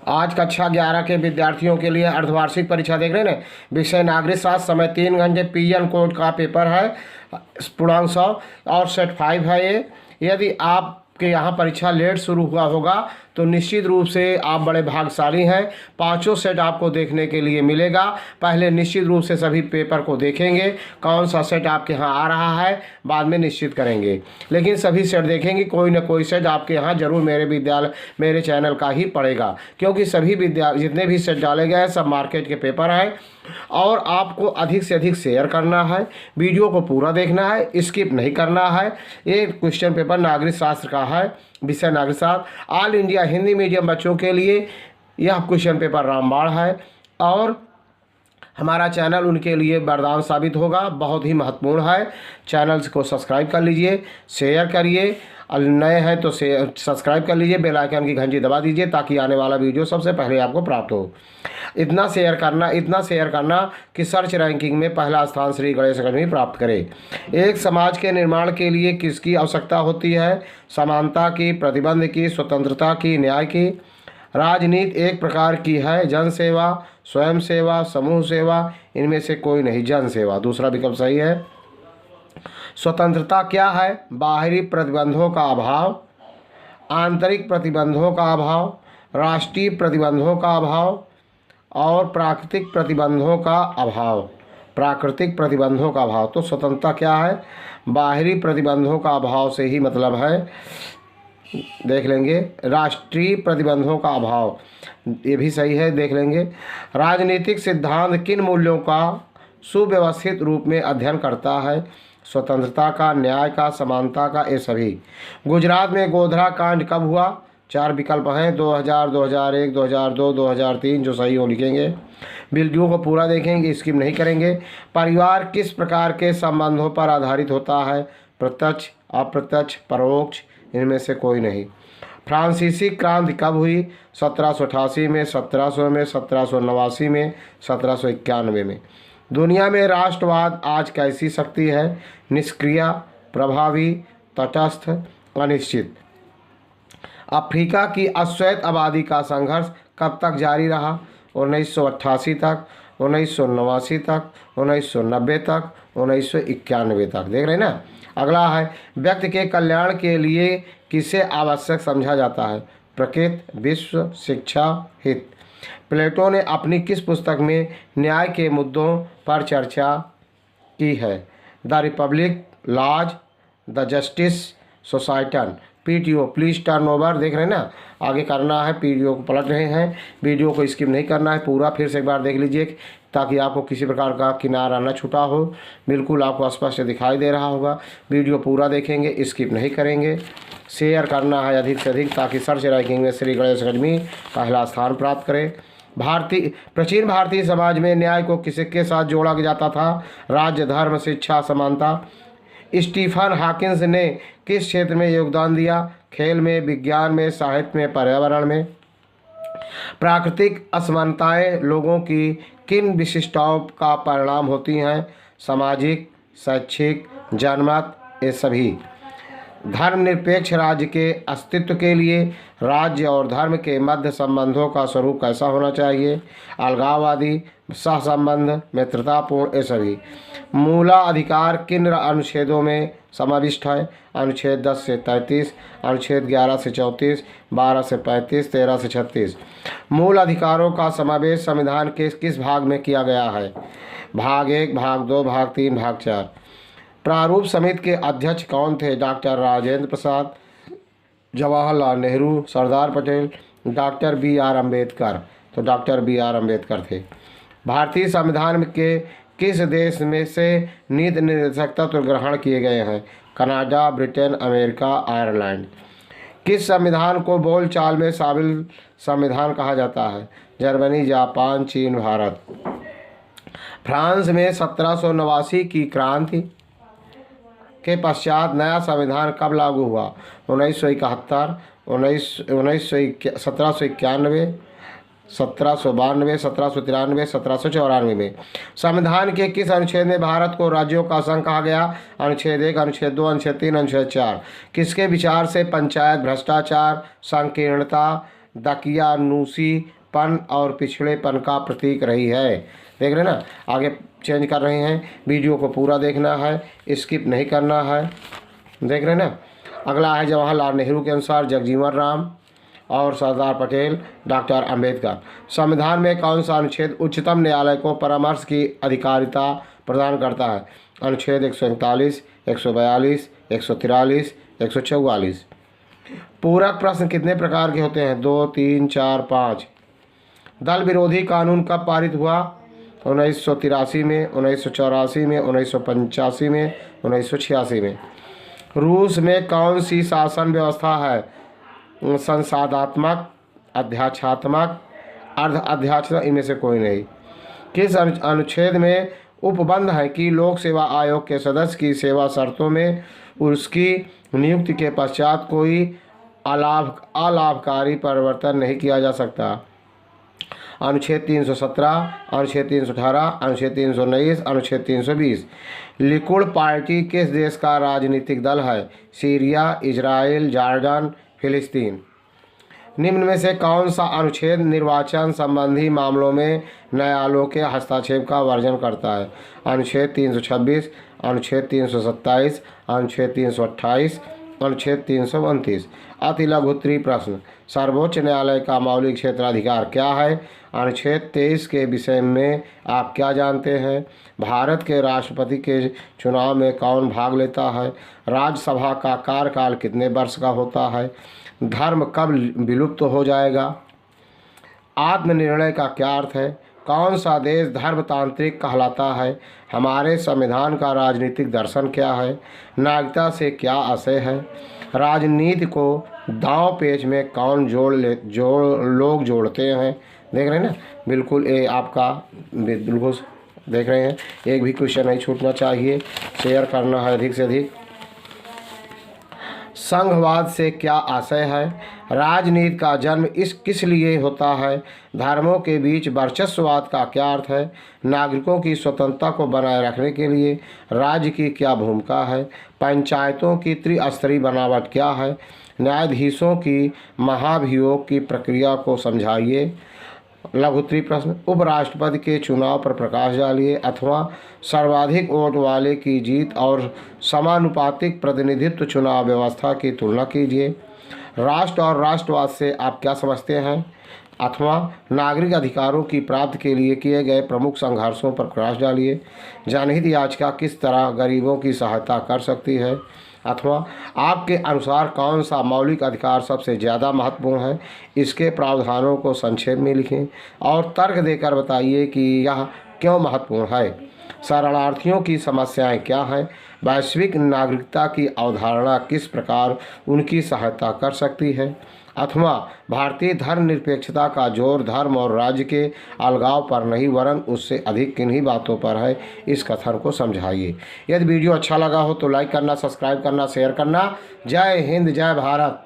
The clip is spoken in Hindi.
आज कक्षा 11 के विद्यार्थियों के लिए अर्धवार्षिक परीक्षा देख रहे हैं ना। विषय नागरिक शास्त्र, समय 3 घंटे, पीएन कोड का पेपर है, पूर्णांक 100 और सेट 5 है ये। यदि आपके यहाँ परीक्षा लेट शुरू हुआ होगा तो निश्चित रूप से आप बड़े भाग्यशाली हैं, पांचों सेट आपको देखने के लिए मिलेगा। पहले निश्चित रूप से सभी पेपर को देखेंगे, कौन सा सेट आपके यहाँ आ रहा है बाद में निश्चित करेंगे, लेकिन सभी सेट देखेंगे। कोई ना कोई सेट आपके यहाँ जरूर मेरे चैनल का ही पड़ेगा, क्योंकि सभी जितने भी सेट डाले गए हैं सब मार्केट के पेपर हैं। और आपको अधिक से अधिक शेयर करना है, वीडियो को पूरा देखना है, स्किप नहीं करना है। ये क्वेश्चन पेपर नागरिक शास्त्र का है, विषय नागरिक शास्त्र, ऑल इंडिया हिंदी मीडियम बच्चों के लिए यह क्वेश्चन पेपर रामबाण है। और हमारा चैनल उनके लिए वरदान साबित होगा, बहुत ही महत्वपूर्ण है। चैनल को सब्सक्राइब कर लीजिए, शेयर करिए, और नए हैं तो सब्सक्राइब कर लीजिए, बेल आइकन की घंटी दबा दीजिए ताकि आने वाला वीडियो सबसे पहले आपको प्राप्त हो। इतना शेयर करना कि सर्च रैंकिंग में पहला स्थान श्री गणेश अकेडमी प्राप्त करे। एक समाज के निर्माण के लिए किसकी आवश्यकता होती है? समानता की, प्रतिबंध की, स्वतंत्रता की, न्याय की। राजनीति एक प्रकार की है, जन सेवा, स्वयं सेवा, समूह सेवा, इनमें से कोई नहीं, जन सेवा दूसरा विकल्प सही है। स्वतंत्रता क्या है? बाहरी प्रतिबंधों का अभाव, आंतरिक प्रतिबंधों का अभाव, राष्ट्रीय प्रतिबंधों का अभाव और प्राकृतिक प्रतिबंधों का अभाव। तो स्वतंत्रता क्या है? बाहरी प्रतिबंधों का अभाव से ही मतलब है, देख लेंगे। राष्ट्रीय प्रतिबंधों का अभाव, ये भी सही है, देख लेंगे। राजनीतिक सिद्धांत किन मूल्यों का सुव्यवस्थित रूप में अध्ययन करता है? स्वतंत्रता का, न्याय का, समानता का, ये सभी। गुजरात में गोधरा कांड कब हुआ? 4 विकल्प हैं, 2000, 2001, 2002, 2003, जो सही हो लिखेंगे। वीडियो को पूरा देखेंगे, स्किप नहीं करेंगे। परिवार किस प्रकार के संबंधों पर आधारित होता है? प्रत्यक्ष, अप्रत्यक्ष, परोक्ष, इनमें से कोई नहीं। फ्रांसीसी क्रांति कब हुई? 1788 में, 1700 में, 1789 में, 1791 में। दुनिया में राष्ट्रवाद आज कैसी शक्ति है? निष्क्रिय, प्रभावी, तटस्थ, अनिश्चित। अफ्रीका की अश्वेत आबादी का संघर्ष कब तक जारी रहा? 1988 तक, 1989 तक, 1990 तक, 1991 तक। देख रहे हैं ना। अगला है, व्यक्ति के कल्याण के लिए किसे आवश्यक समझा जाता है? प्रकृति, विश्व, शिक्षा, हित। प्लेटो ने अपनी किस पुस्तक में न्याय के मुद्दों पर चर्चा की है? The republic, laws, the justice सोसाइटन। पीटीओ, प्लीज टर्न ओवर, देख रहे हैं ना, आगे करना है, पीटीओ को पलट रहे हैं। वीडियो को स्किप नहीं करना है, पूरा फिर से एक बार देख लीजिए ताकि आपको किसी प्रकार का किनारा न छूटा हो, बिल्कुल आपको स्पष्ट दिखाई दे रहा होगा। वीडियो पूरा देखेंगे, स्किप नहीं करेंगे, शेयर करना है अधिक से अधिक ताकि सर्च रैंकिंग में श्री गणेश अकेडमी पहला स्थान प्राप्त करे। प्राचीन भारतीय समाज में न्याय को किसके साथ जोड़ा जाता था? राज्य, धर्म, शिक्षा, समानता। स्टीफन हॉकिंस ने किस क्षेत्र में योगदान दिया? खेल में, विज्ञान में, साहित्य में, पर्यावरण में। प्राकृतिक असमानताएं लोगों की किन विशिष्टताओं का परिणाम होती हैं? सामाजिक, शैक्षिक, जनमत, ये सभी। धर्मनिरपेक्ष राज्य के अस्तित्व के लिए राज्य और धर्म के मध्य संबंधों का स्वरूप कैसा होना चाहिए? अलगाववादी, सहसंबंध, मित्रतापूर्ण, ये सभी। मूलाधिकार किन अनुच्छेदों में समाविष्ट है? अनुच्छेद 10 से 33, अनुच्छेद 11 से 34, 12 से 35, 13 से 36। मूल अधिकारों का समावेश संविधान के किस भाग में किया गया है? भाग 1, भाग 2, भाग 3, भाग 4। प्रारूप समिति के अध्यक्ष कौन थे? Doctor Rajendra Prasad, Jawaharlal Nehru, Sardar Patel, doctor B R. Ambedkar. तो डॉक्टर बी.आर. अम्बेडकर थे। भारतीय संविधान के किस देश में से नीति निर्देशक तत्व ग्रहण किए गए हैं? Canada, Britain, America, Ireland. किस संविधान को बोलचाल में शामिल संविधान कहा जाता है? जर्मनी, जापान, चीन, भारत। फ्रांस में 1789 की क्रांति के पश्चात नया संविधान कब लागू हुआ? 1971, 1791, 1792, 1793, 1794 में। संविधान के किस अनुच्छेद में भारत को राज्यों का संघ कहा गया? अनुच्छेद 1, अनुच्छेद 2, अनुच्छेद 3, अनुच्छेद 4। किसके विचार से पंचायत भ्रष्टाचार, संकीर्णता, दकियानूसीपन और पिछड़ेपन का प्रतीक रही है। देख रहे ना, आगे चेंज कर रहे हैं। वीडियो को पूरा देखना है, स्किप नहीं करना है। देख रहे ना। अगला है जवाहरलाल नेहरू के अनुसार जगजीवन राम और सरदार पटेल, डॉक्टर अंबेडकर। संविधान में कौन सा अनुच्छेद उच्चतम न्यायालय को परामर्श की अधिकारिता प्रदान करता है? अनुच्छेद 141, 142, 143, 144। पूरक प्रश्न कितने प्रकार के होते हैं? 2, 3, 4, 5। दल विरोधी कानून कब पारित हुआ? 1983 में, 1984 में, 1985 में, 1986 में। रूस में कौन सी शासन व्यवस्था है? संसाधात्मक, अध्याक्षात्मक, अर्ध अध्याक्षात्मक, इनमें से कोई नहीं। किस अनुच्छेद में उपबंध है कि लोक सेवा आयोग के सदस्य की सेवा शर्तों में उसकी नियुक्ति के पश्चात कोई अलाभकारी परिवर्तन नहीं किया जा सकता? अनुच्छेद 317, अनुच्छेद 318, अनुच्छेद 319, अनुच्छेद 320। लिकुड पार्टी किस देश का राजनीतिक दल है? सीरिया, इजराइल, जॉर्डन, फिलिस्तीन। निम्न में से कौन सा अनुच्छेद निर्वाचन संबंधी मामलों में न्यायालयों के हस्तक्षेप का वर्जन करता है? अनुच्छेद 326, अनुच्छेद 327, अनुच्छेद 328, अनुच्छेद 329। अति लघु उत्तरीय प्रश्न। सर्वोच्च न्यायालय का मौलिक क्षेत्राधिकार क्या है? अनुच्छेद 23 के विषय में आप क्या जानते हैं? भारत के राष्ट्रपति के चुनाव में कौन भाग लेता है? राज्यसभा का कार्यकाल कितने वर्ष का होता है? धर्म कब विलुप्त हो जाएगा? आत्मनिर्णय का क्या अर्थ है? कौन सा देश धर्मतांत्रिक कहलाता है? हमारे संविधान का राजनीतिक दर्शन क्या है? नागरिकता से क्या आशय है? राजनीति को दांव पेच में कौन लोग जोड़ते हैं? देख रहे हैं ना, बिल्कुल ये आपका बिल्कुल देख रहे हैं। एक भी क्वेश्चन नहीं छूटना चाहिए, शेयर करना है अधिक से अधिक। संघवाद से क्या आशय है? राजनीति का जन्म किस लिए होता है? धर्मों के बीच वर्चस्ववाद का क्या अर्थ है? नागरिकों की स्वतंत्रता को बनाए रखने के लिए राज्य की क्या भूमिका है? पंचायतों की त्रिस्तरीय बनावट क्या है? न्यायाधीशों की महाभियोग की प्रक्रिया को समझाइए। लघु उत्तरीय प्रश्न। उपराष्ट्रपति के चुनाव पर प्रकाश डालिए अथवा सर्वाधिक वोट वाले की जीत और समानुपातिक प्रतिनिधित्व चुनाव व्यवस्था की तुलना कीजिए। राष्ट्र और राष्ट्रवाद से आप क्या समझते हैं? अथवा नागरिक अधिकारों की प्राप्ति के लिए किए गए प्रमुख संघर्षों पर प्रकाश डालिए। जनहित याचिका किस तरह गरीबों की सहायता कर सकती है? अथवा आपके अनुसार कौन सा मौलिक अधिकार सबसे ज़्यादा महत्वपूर्ण है? इसके प्रावधानों को संक्षेप में लिखें और तर्क देकर बताइए कि यह क्यों महत्वपूर्ण है। शरणार्थियों की समस्याएं क्या हैं? वैश्विक नागरिकता की अवधारणा किस प्रकार उनकी सहायता कर सकती है? अथवा भारतीय धर्मनिरपेक्षता का जोर धर्म और राज्य के अलगाव पर नहीं वरन उससे अधिक किन्हीं बातों पर है, इस कथन को समझाइए। यदि वीडियो अच्छा लगा हो तो लाइक करना, सब्सक्राइब करना, शेयर करना। जय हिंद, जय भारत।